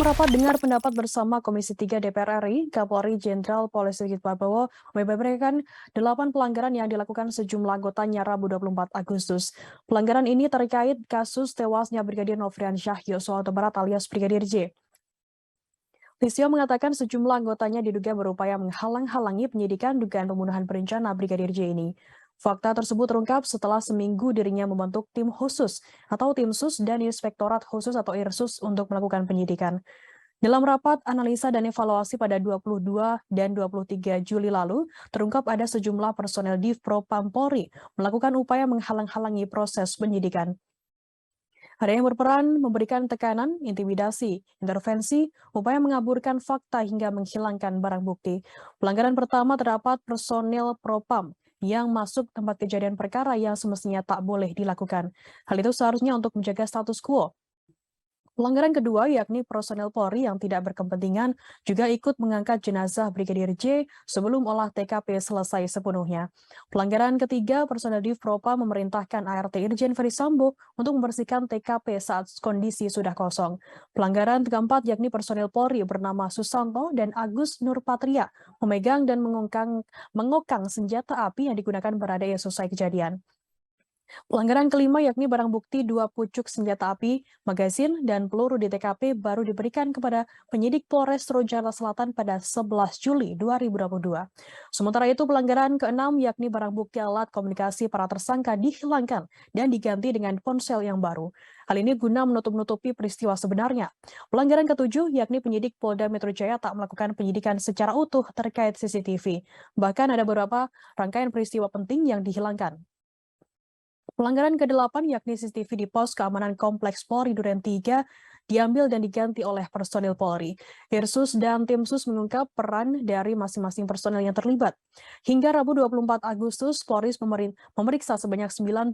Dalam rapat dengar pendapat bersama Komisi 3 DPR RI, Kapolri Jenderal Polisi Sigit Prabowo membeberkan 8 pelanggaran yang dilakukan sejumlah anggotanya Rabu 24 Agustus. Pelanggaran ini terkait kasus tewasnya Brigadir Nofrian Syah Yosua Huta Barat alias Brigadir J. Listio mengatakan sejumlah anggotanya diduga berupaya menghalang-halangi penyidikan dugaan pembunuhan berencana Brigadir J ini. Fakta tersebut terungkap setelah seminggu dirinya membentuk tim khusus atau tim sus dan inspektorat khusus atau IRSUS untuk melakukan penyidikan. Dalam rapat analisa dan evaluasi pada 22 dan 23 Juli lalu, terungkap ada sejumlah personel Divpropam Polri melakukan upaya menghalang-halangi proses penyidikan. Ada yang berperan memberikan tekanan, intimidasi, intervensi, upaya mengaburkan fakta hingga menghilangkan barang bukti. Pelanggaran pertama terdapat personil Propam yang masuk tempat kejadian perkara yang semestinya tak boleh dilakukan. Hal itu seharusnya untuk menjaga status quo. Pelanggaran kedua yakni personel Polri yang tidak berkepentingan juga ikut mengangkat jenazah Brigadir J sebelum olah TKP selesai sepenuhnya. Pelanggaran ketiga, personel Divpropam memerintahkan ART Irjen Ferdisambo untuk membersihkan TKP saat kondisi sudah kosong. Pelanggaran keempat yakni personel Polri bernama Susanto dan Agus Nurpatria memegang dan mengokang senjata api yang digunakan Baradae selesai kejadian. Pelanggaran kelima yakni barang bukti 2 pucuk senjata api, magazin, dan peluru di TKP baru diberikan kepada penyidik Polres Jakarta Selatan pada 11 Juli 2022. Sementara itu pelanggaran keenam yakni barang bukti alat komunikasi para tersangka dihilangkan dan diganti dengan ponsel yang baru. Hal ini guna menutup-nutupi peristiwa sebenarnya. Pelanggaran ketujuh yakni penyidik Polda Metro Jaya tak melakukan penyidikan secara utuh terkait CCTV. Bahkan ada beberapa rangkaian peristiwa penting yang dihilangkan. Pelanggaran ke-8 yakni CCTV di pos keamanan Kompleks Polri Duren 3 diambil dan diganti oleh personil Polri. Irsus dan tim sus mengungkap peran dari masing-masing personel yang terlibat. Hingga Rabu 24 Agustus, Polri memeriksa sebanyak 97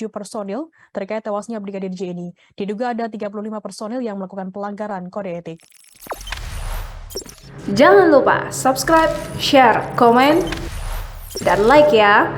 personil terkait tewasnya Brigadir J ini. Diduga ada 35 personil yang melakukan pelanggaran kode etik. Jangan lupa subscribe, share, komen, dan like ya!